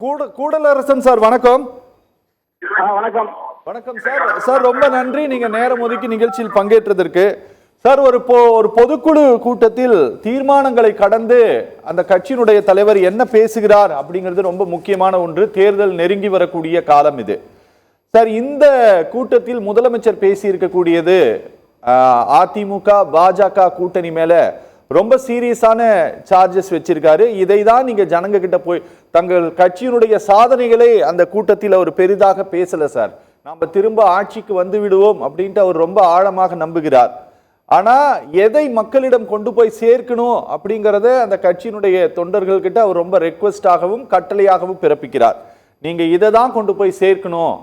கூடலரசன் sir வணக்கம். வணக்கம். வணக்கம் சார். சார் ரொம்ப நன்றி நீங்க நேரம் ஒதுக்கி நிகழ்ச்சியில் பங்கேற்றதற்கு. சார் ஒரு பொதுக்குழு கூட்டத்தில் தீர்மானங்களை கடந்து அந்த கட்சியினுடைய தலைவர் என்ன பேசுகிறார் அப்படிங்கிறது ரொம்ப முக்கியமான ஒன்று. தேர்தல் நெருங்கி வரக்கூடிய காலம் இது. சார் இந்த கூட்டத்தில் முதலமைச்சர் பேசி இருக்கக்கூடியது அதிமுக பாஜக கூட்டணி மேல ரொம்ப சீரியஸான சார்ஜஸ் வச்சிருக்காரு. இதை தான் நீங்க ஜனங்க கிட்ட போய் தங்கள் கட்சியினுடைய சாதனைகளை அந்த கூட்டத்தில் அவர் பெரிதாக பேசல சார். நாம திரும்ப ஆட்சிக்கு வந்து விடுவோம் அப்படின்ட்டு அவர் ரொம்ப ஆழமாக நம்புகிறார். ஆனா எதை மக்களிடம் கொண்டு போய் சேர்க்கணும் அப்படிங்கறத அந்த கட்சியினுடைய தொண்டர்கள் கிட்ட அவர் ரொம்ப ரெக்வெஸ்டாகவும் கட்டளையாகவும் பிறப்பிக்கிறார். நீங்க இதை தான் கொண்டு போய் சேர்க்கணும்,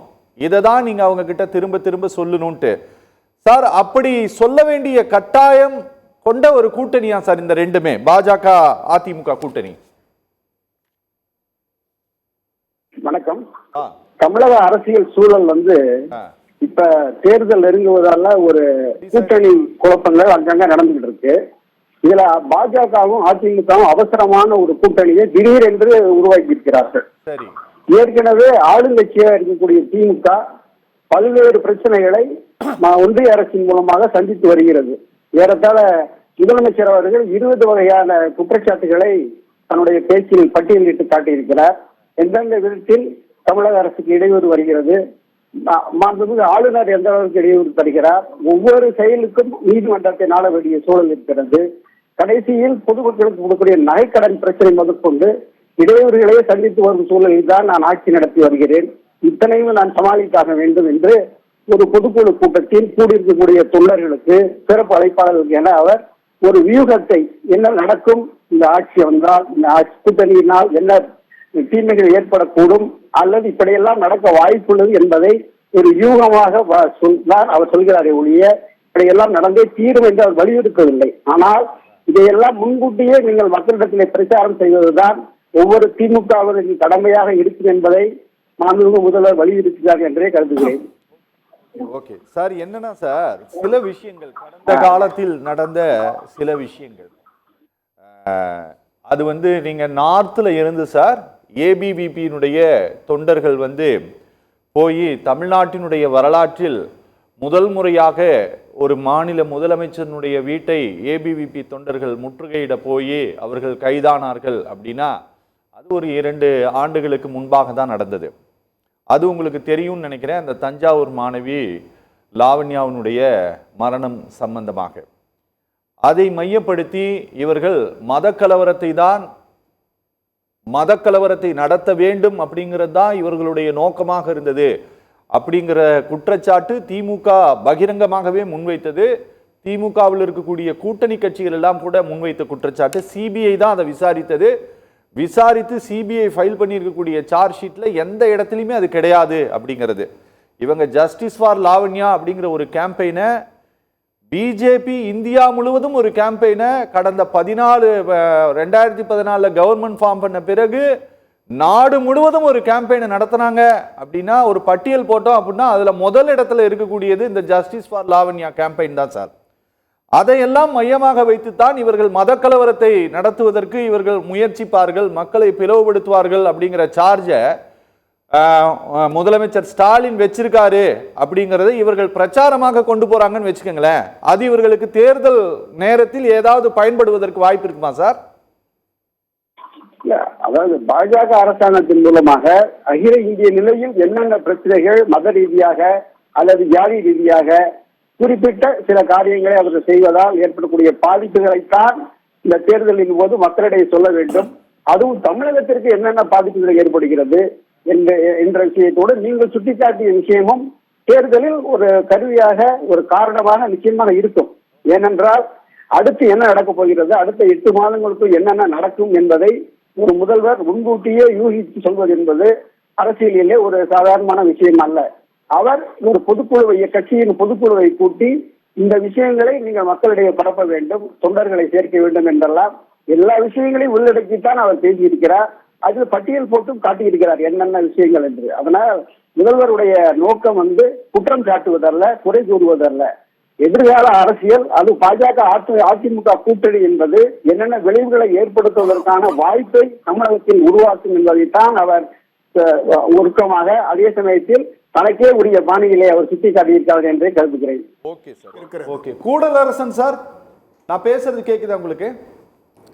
இதை தான் நீங்க அவங்க கிட்ட திரும்ப திரும்ப சொல்லணும்ட்டு. சார் அப்படி சொல்ல வேண்டிய கட்டாயம் கொண்ட ஒரு கூட்டணியா சார் இந்த ரெண்டுமே, பாஜக அதிமுக கூட்டணி? வணக்கம். தமிழக அரசியல் சூழல் இப்ப தேர்தல் நெருங்குவதால ஒரு கூட்டணி குழப்பங்கள் அங்கங்க நடந்துகிட்டு இருக்கு. இதுல பாஜகவும் அதிமுகவும் அவசரமான ஒரு கூட்டணியை திடீரென்று உருவாக்கி இருக்கிறார்கள். ஏற்கனவே ஆளுங்கட்சியா இருக்கக்கூடிய திமுக பல்வேறு பிரச்சனைகளை ஒன்றிய அரசின் மூலமாக சந்தித்து வருகிறது. ஏறத்தாழ முதலமைச்சர் அவர்கள் 20 வகையான குற்றச்சாட்டுகளை தன்னுடைய பேச்சில் பட்டியலிட்டு காட்டியிருக்கிறார். எந்தெந்த விதத்தில் தமிழக அரசுக்கு இடையூறு வருகிறது, மாண்புமிகு ஆளுநர் எந்த அளவுக்கு இடையூறு தருகிறார், ஒவ்வொரு செயலுக்கும் நீதிமன்றத்தை நாட வேண்டிய சூழல் இருக்கிறது. கடைசியில் பொதுமக்களுக்கு கொடுக்கக்கூடிய நகைக்கடன் பிரச்சனை முதற்கொண்டு இடையூறுகளையே சந்தித்து வரும் சூழலில் தான் நான் ஆட்சி நடத்தி வருகிறேன், இத்தனையும் நான் சமாளித்தாக வேண்டும் என்று ஒரு பொதுக்குழு கூட்டத்தில் கூடியிருக்கக்கூடிய தொண்டர்களுக்கு சிறப்பு அழைப்பாளர்களுக்கு என அவர் ஒரு வியூகத்தை, என்ன நடக்கும் இந்த ஆட்சி வந்தால், இந்த ஆட்சி கூட்டணியினால் என்ன தீமைகள் ஏற்படக்கூடும் அல்லது இப்படியெல்லாம் நடக்க வாய்ப்புள்ளது என்பதை ஒரு யூகமாக அவர் சொல்கிறாரே ஒழிய இப்படியெல்லாம் நடந்தே தீரும் என்று அவர் வலியுறுத்தவில்லை. ஆனால் இதையெல்லாம் முன்கூட்டியே நீங்கள் மக்களிடத்திலே பிரச்சாரம் செய்வதுதான் ஒவ்வொரு திமுகவினரின் கடமையாக இருக்கும் என்பதை மாண்புமிகு முதல்வர் வலியுறுத்துகிறார் என்றே கருதுகிறேன். ஓகே சார், என்னன்னா சார் சில விஷயங்கள் கடந்த காலத்தில் நடந்த சில விஷயங்கள் அது நீங்க நார்த்ல இருந்து சார் ஏபிவிபியினுடைய தொண்டர்கள் போய் தமிழ்நாட்டினுடைய வரலாற்றில் முதல் முறையாக ஒரு மாநில முதலமைச்சருடைய வீட்டை ஏபிவிபி தொண்டர்கள் முற்றுகையிட போய் அவர்கள் கைதானார்கள் அப்படின்னா அது ஒரு 2 ஆண்டுகளுக்கு முன்பாக தான் நடந்தது. அது உங்களுக்கு தெரியும்னு நினைக்கிறேன். அந்த தஞ்சாவூர் மாணவி லாவண்யாவினுடைய மரணம் சம்பந்தமாக அதை மையப்படுத்தி இவர்கள் மதக்கலவரத்தை நடத்த வேண்டும் அப்படிங்கிறது தான் இவர்களுடைய நோக்கமாக இருந்தது அப்படிங்கிற குற்றச்சாட்டு திமுக பகிரங்கமாகவே முன்வைத்தது. திமுகவில் இருக்கக்கூடிய கூட்டணி கட்சிகள் எல்லாம் கூட முன்வைத்த குற்றச்சாட்டு. சிபிஐ தான் அதை விசாரித்து சிபிஐ ஃபைல் பண்ணியிருக்கக்கூடிய சார்ஜ் ஷீட்ல எந்த இடத்துலையுமே அது கிடையாது அப்படிங்கிறது. இவங்க ஜஸ்டிஸ் ஃபார் லாவண்யா அப்படிங்கிற ஒரு கேம்பெயினை பிஜேபி இந்தியா முழுவதும் ஒரு கேம்பெயினை கடந்த 2014 கவர்மெண்ட் ஃபார்ம் பண்ண பிறகு நாடு முழுவதும் ஒரு கேம்பெயினை நடத்தினாங்க. அப்படின்னா ஒரு பட்டியல் போட்டோம் அப்படின்னா அதுல முதல் இடத்துல இருக்கக்கூடியது இந்த ஜஸ்டிஸ் ஃபார் லாவண்யா கேம்பெயின் தான் சார். அதையெல்லாம் மையமாக வைத்துத்தான் இவர்கள் மத கலவரத்தை நடத்துவதற்கு இவர்கள் முயற்சிப்பார்கள், மக்களை பிளவுபடுத்துவார்கள் அப்படிங்கிற சார்ஜை முதலமைச்சர் ஸ்டாலின் வச்சிருக்காரு அப்படிங்கறதை இவர்கள் பிரச்சாரமாக கொண்டு போறாங்கன்னு வச்சுக்கோங்களேன். அது இவர்களுக்கு தேர்தல் நேரத்தில் ஏதாவது பயன்படுவதற்கு வாய்ப்பு இருக்குமா சார்? அதாவது பாஜக அரசாங்கத்தின் மூலமாக அகில இந்திய நிலையில் என்னென்ன பிரச்சனைகள் மத ரீதியாக அல்லது ஜாதி ரீதியாக குறிப்பிட்ட சில காரியங்களை அவர்கள் செய்வதால் ஏற்படக்கூடிய பாதிப்புகளைத்தான் இந்த தேர்தலின் போது மக்களிடையே சொல்ல வேண்டும். அதுவும் தமிழகத்திற்கு என்னென்ன பாதிப்புகள் ஏற்படுகிறது என்ற விஷயத்தோடு நீங்கள் சுட்டிக்காட்டிய விஷயமும் தேர்தலில் ஒரு கருவியாக ஒரு காரணமாக நிச்சயமாக இருக்கும். ஏனென்றால் அடுத்து என்ன நடக்கப் போகிறது, அடுத்த 8 மாதங்களுக்கு என்னென்ன நடக்கும் என்பதை ஒரு முதல்வர் முன்கூட்டியே யூகித்து சொல்வது என்பது அரசியலிலே ஒரு சாதாரணமான விஷயம் அல்ல. அவர் ஒரு பொதுக்குழுவை, கட்சியின் பொதுக்குழுவை கூட்டி இந்த விஷயங்களை நீங்கள் மக்களிடையே பரப்ப வேண்டும், தொண்டர்களை சேர்க்க வேண்டும் என்றெல்லாம் எல்லா விஷயங்களையும் உள்ளடக்கித்தான் அவர் பேசியிருக்கிறார். அதில் பட்டியல் போட்டும் காட்டியிருக்கிறார் என்னென்ன விஷயங்கள் என்று. அதனால் முதல்வருடைய நோக்கம் குற்றம் சாட்டுவதல்ல, குறை கூறுவதல்ல. எதிர்கால அரசியல், அது பாஜக அதிமுக கூட்டணி என்பது என்னென்ன விளைவுகளை ஏற்படுத்துவதற்கான வாய்ப்பை தமிழகத்தில் உருவாக்கும் என்பதைத்தான் அவர் உருக்கமாக, அதே சமயத்தில் தனக்கே உரிய பாணியிலே அவர் சுட்டி காட்டியிருக்கார்கள் என்றே கருதுகிறேன். Okay sir. ஓகே, கூடலரசன் சார், நான் பேசுறது கேக்குதா உங்களுக்கு?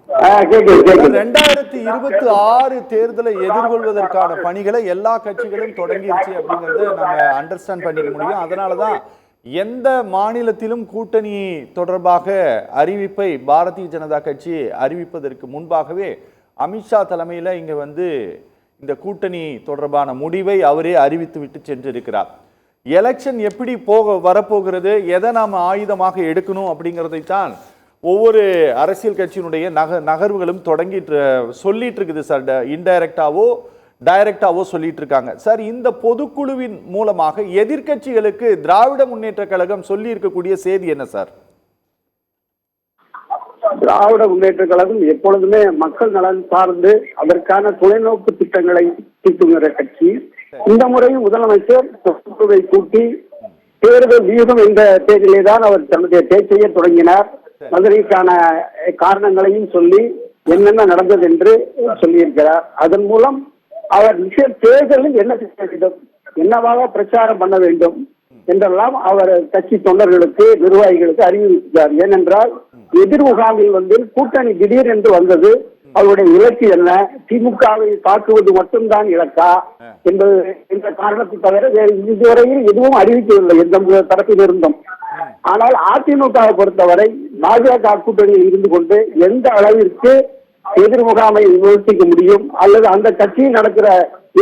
2026 தேர்தலை எதிர்கொள்வதற்கான பணிகளை எல்லா கட்சிகளும் தொடங்கிருச்சு அப்படிங்கறத நம்ம அண்டர்ஸ்டாண்ட் பண்ணிக்க முடியும். அதனாலதான் எந்த மாநிலத்திலும் கூட்டணி தொடர்பாக அறிவிப்பை பாரதிய ஜனதா கட்சி அறிவிப்பதற்கு முன்பாகவே அமித்ஷா தலைமையில இங்க இந்த கூட்டணி தொடர்பான முடிவை அவரே அறிவித்து விட்டு சென்றிருக்கிறார். எலெக்ஷன் எப்படி வரப்போகிறது, எதை நாம ஆயுதமாக எடுக்கணும் அப்படிங்கிறதைத்தான் ஒவ்வொரு அரசியல் கட்சியினுடைய நகர்வுகளும் சொல்லிட்டு இருக்குது சார். இன்டைரக்டாவோ டைரக்டாவோ சொல்லிட்டு இருக்காங்க சார். இந்த பொதுக்குழுவின் மூலமாக எதிர்க்கட்சிகளுக்கு திராவிட முன்னேற்ற கழகம் சொல்லி இருக்கக்கூடிய செய்தி என்ன சார்? திராவிட முன்னேற்ற கழகம் எப்பொழுதுமே மக்கள் நலன் சார்ந்து அதற்கான தொலைநோக்கு திட்டங்களை தீட்டுகிற கட்சி. இந்த முறையும் முதலமைச்சர் பொதுக்குழுவை கூட்டி தேர்தல் வியூகம் என்ற தேதியிலே தான் அவர் தன்னுடைய பேச்சையே தொடங்கினார். மதுரைக்கான காரணங்களையும் சொல்லி என்னென்ன நடந்தது என்று சொல்லியிருக்கிறார். அதன் மூலம் அவர் தேர்தலில் என்ன செய்ய வேண்டும், என்னவாக பிரச்சாரம் பண்ண வேண்டும் என்றெல்லாம் அவர் கட்சி தொண்டர்களுக்கு, நிர்வாகிகளுக்கு அறிவித்தார். ஏனென்றால் எதிர் முகாமில் கூட்டணி திடீர் என்று வந்தது. அவருடைய இலக்கு என்ன, திமுகவை தாக்குவது மட்டும்தான் இலக்கா என்பது என்ற காரணத்தை தவிர வேறு இதுவரையில் எதுவும் அறிவிக்கவில்லை எந்த தரப்பில் இருந்தும். ஆனால் அதிமுகவை பொறுத்தவரை பாஜக கூட்டணியில் இருந்து கொண்டு எந்த அளவிற்கு எதிர் முகாமை விமர்சிக்க முடியும் அல்லது அந்த கட்சியில் நடக்கிற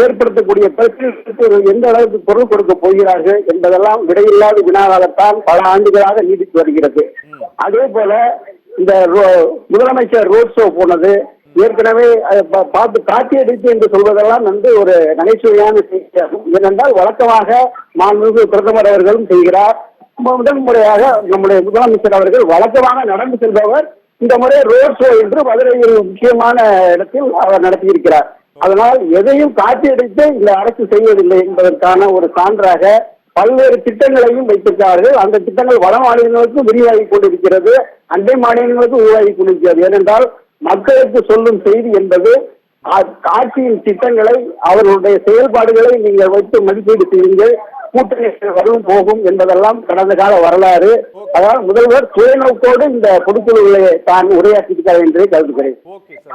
ஏற்படுத்தக்கூடிய பிரச்சனைகளுக்கு எந்த அளவுக்கு பொருள் கொடுக்க போகிறார்கள் என்பதெல்லாம் விடையில்லாத வினாவாகத்தான் பல ஆண்டுகளாக நீடித்து வருகிறது. அதே போல இந்த முதலமைச்சர் ரோட் ஷோ போனது ஏற்கனவே பார்த்து காட்சியடித்து என்று சொல்வதெல்லாம் ஒரு நகைச்சுவையான செய்தியாகும். ஏனென்றால் வழக்கமாக மாண்புமிகு பிரதமர் அவர்களும் செய்கிறார். முதல் முறையாக நம்முடைய முதலமைச்சர் அவர்கள் வழக்கமாக நடந்து செல்பவர் இந்த முறை ரோட் ஷோ என்று மதுரையில் முக்கியமான இடத்தில் அவர் நடத்தியிருக்கிறார். அதனால் எதையும் காட்சியடித்து இந்த அரசு செய்வதில்லை என்பதற்கான ஒரு சான்றாக பல்வேறு திட்டங்களையும் வைத்திருக்கிறார்கள். அந்த திட்டங்கள் வட மாநிலங்களுக்கும் விரிவாகி கொண்டிருக்கிறது, அண்டை மாநிலங்களுக்கும் உருவாகி கொண்டிருக்கிறது. ஏனென்றால் மக்களுக்கு சொல்லும் செய்தி என்பது ஆட்சியின் திட்டங்களை, அவர்களுடைய செயல்பாடுகளை நீங்கள் வைத்து மதிப்பீடு செய்யுங்கள், கூட்டணி வரும் போகும் என்பதெல்லாம் கடந்த கால வரலாறு. அதனால் முதல்வர் சுயநோக்கோடு இந்த பொதுக்குழுவிலே தான் உரையாற்றியிருக்கிறார் என்று கருதுகிறேன்.